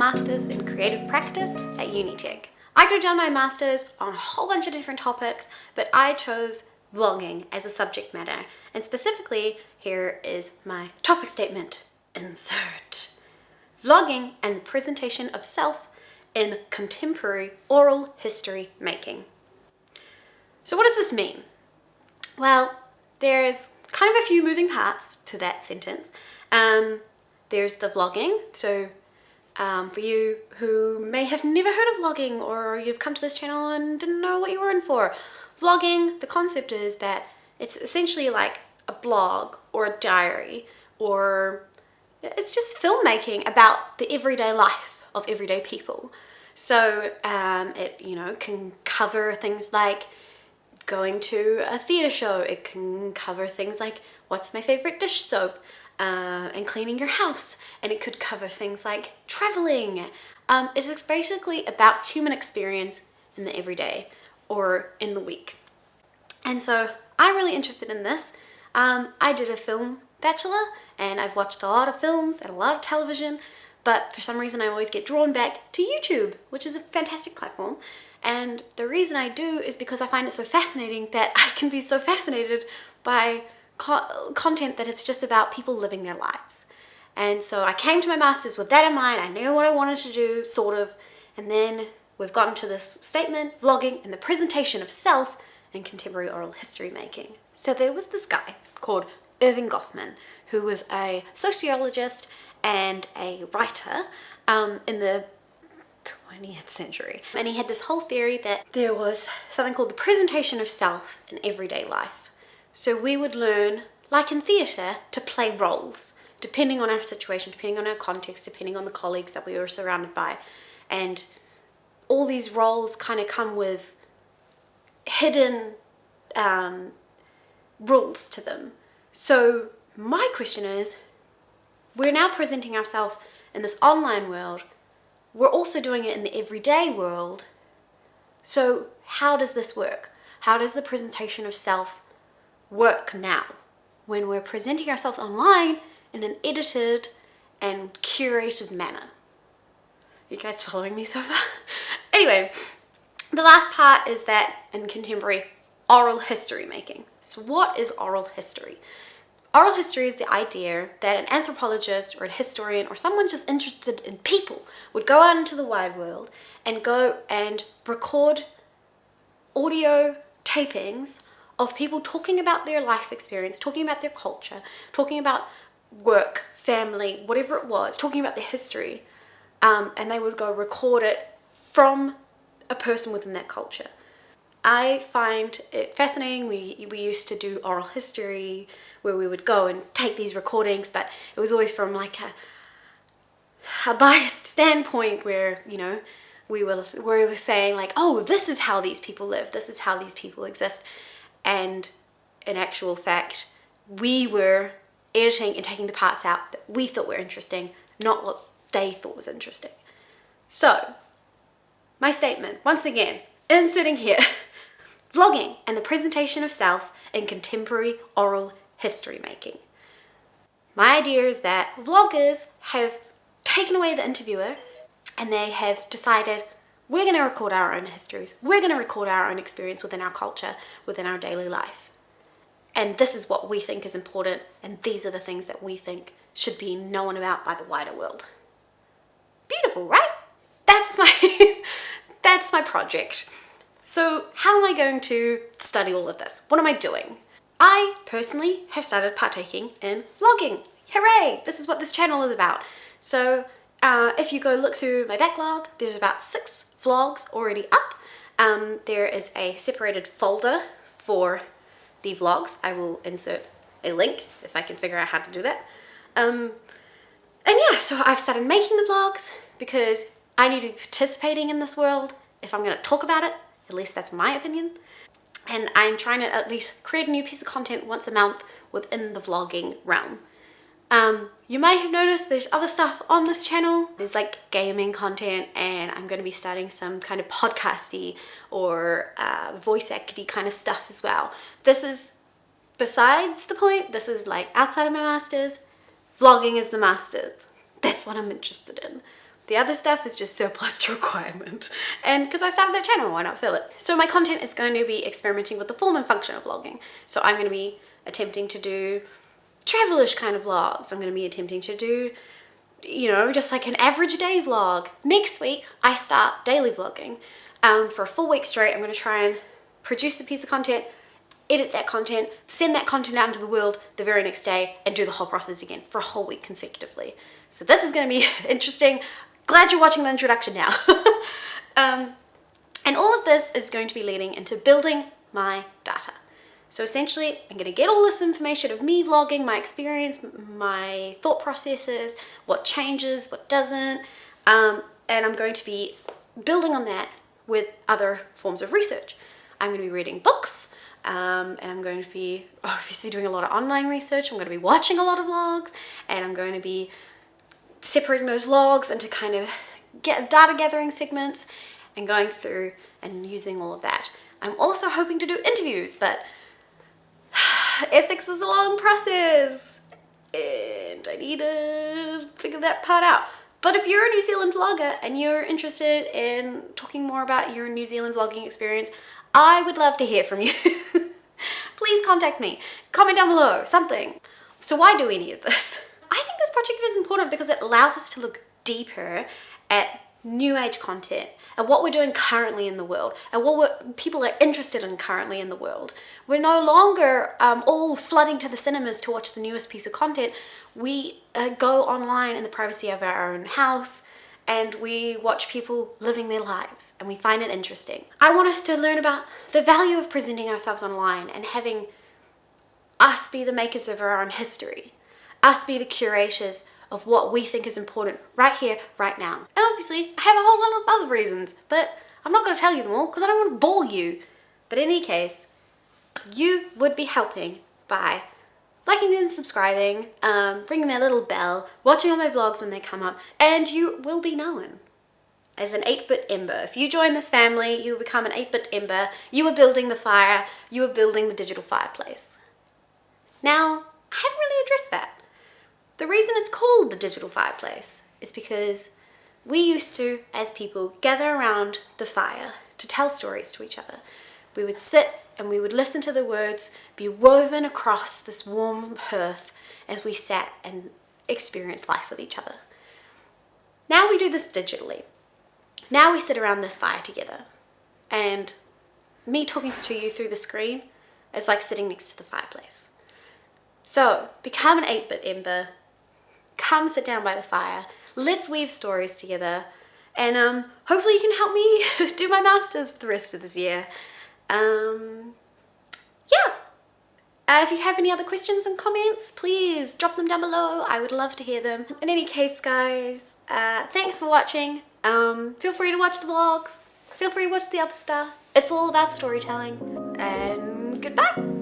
Masters in Creative Practice at Unitech. I could have done my Masters on a whole bunch of different topics, but I chose vlogging as a subject matter. And specifically, here is my topic statement. Insert. Vlogging and the presentation of self in contemporary oral history making. So what does this mean? Well, there's kind of a few moving parts to that sentence. There's the vlogging. So for you who may have never heard of vlogging, or you've come to this channel and didn't know what you were in for, vlogging, the concept is that it's essentially like a blog or a diary, or it's just filmmaking about the everyday life of everyday people. So it, can cover things like going to a theatre show. It can cover things like what's my favorite dish soap, and cleaning your house. And it could cover things like traveling. It's basically about human experience in the everyday or in the week. And so I'm really interested in this. I did a film bachelor and I've watched a lot of films and a lot of television, but for some reason I always get drawn back to YouTube, which is a fantastic platform. And the reason I do is because I find it so fascinating that I can be so fascinated by content that it's just about people living their lives. And so I came to my Masters with that in mind. I knew what I wanted to do, sort of, and then we've gotten to this statement, vlogging and the presentation of self in contemporary oral history making. So there was this guy called Irving Goffman, who was a sociologist and a writer in the 20th century. And he had this whole theory that there was something called the presentation of self in everyday life. So we would learn, like in theatre, to play roles, depending on our situation, depending on our context, depending on the colleagues that we were surrounded by. And all these roles kind of come with hidden rules to them. So my question is, we're now presenting ourselves in this online world. We're also doing it in the everyday world. So how does this work? How does the presentation of self work now when we're presenting ourselves online in an edited and curated manner? You guys following me so far? Anyway, the last part is that in contemporary oral history making. So what is oral history? Oral history is the idea that an anthropologist or a historian or someone just interested in people would go out into the wide world and go and record audio tapings of people talking about their life experience, talking about their culture, talking about work, family, whatever it was, talking about their history, and they would go record it from a person within that culture. I find it fascinating. We used to do oral history where we would go and take these recordings, but it was always from like a biased standpoint where, we were saying like, oh, this is how these people live, this is how these people exist. And in actual fact, we were editing and taking the parts out that we thought were interesting, not what they thought was interesting. So, my statement, once again, inserting here, vlogging and the presentation of self in contemporary oral history making. My idea is that vloggers have taken away the interviewer and they have decided, we're going to record our own histories. We're going to record our own experience within our culture, within our daily life. And this is what we think is important, and these are the things that we think should be known about by the wider world. Beautiful, right? That's my project. So how am I going to study all of this? What am I doing? I personally have started partaking in vlogging. Hooray! This is what this channel is about. So if you go look through my backlog, there's about 6 vlogs already up. There is a separated folder for the vlogs. I will insert a link if I can figure out how to do that. And yeah, so I've started making the vlogs because I need to be participating in this world if I'm going to talk about it. At least that's my opinion. And I'm trying to at least create a new piece of content once a month within the vlogging realm. You may have noticed there's other stuff on this channel. There's like gaming content, and I'm going to be starting some kind of podcasty or voice acty kind of stuff as well. This is besides the point. This is like outside of my Masters. Vlogging is the Masters. That's what I'm interested in. The other stuff is just surplus to requirement. And because I started that channel, why not fill it? So my content is going to be experimenting with the form and function of vlogging. So I'm going to be attempting to do travelish kind of vlogs. I'm going to be attempting to do, you know, just like an average day vlog. Next week, I start daily vlogging. For a full week straight, I'm going to try and produce a piece of content, edit that content, send that content out into the world the very next day, and do the whole process again for a whole week consecutively. So this is going to be interesting. Glad you're watching the introduction now. And all of this is going to be leading into building my data. So essentially, I'm going to get all this information of me vlogging, my experience, my thought processes, what changes, what doesn't, and I'm going to be building on that with other forms of research. I'm going to be reading books, and I'm going to be obviously doing a lot of online research. I'm going to be watching a lot of vlogs, and I'm going to be separating those vlogs into kind of data gathering segments and going through and using all of that. I'm also hoping to do interviews, but ethics is a long process and I need to figure that part out. But if you're a New Zealand vlogger and you're interested in talking more about your New Zealand vlogging experience, I would love to hear from you. Please contact me, comment down below, something. So why do any of this? I think this project is important because it allows us to look deeper at new age content and what we're doing currently in the world and what people are interested in currently in the world. We're no longer all flooding to the cinemas to watch the newest piece of content. We go online in the privacy of our own house and we watch people living their lives and we find it interesting. I want us to learn about the value of presenting ourselves online and having us be the makers of our own history. Us be the curators of what we think is important right here, right now. And obviously, I have a whole lot of other reasons, but I'm not going to tell you them all because I don't want to bore you. But in any case, you would be helping by liking and subscribing, ringing that little bell, watching all my vlogs when they come up, and you will be known as an 8-bit ember. If you join this family, you will become an 8-bit ember. You are building the fire. You are building the digital fireplace. Now, I haven't really addressed that. The reason it's called the digital fireplace is because we used to, as people, gather around the fire to tell stories to each other. We would sit and we would listen to the words be woven across this warm hearth as we sat and experienced life with each other. Now we do this digitally. Now we sit around this fire together, and me talking to you through the screen is like sitting next to the fireplace. So become an 8-bit ember. Come sit down by the fire, let's weave stories together, and hopefully you can help me do my masters for the rest of this year. Yeah. If you have any other questions and comments, please drop them down below. I would love to hear them. In any case, guys, thanks for watching. Feel free to watch the vlogs. Feel free to watch the other stuff. It's all about storytelling. And goodbye.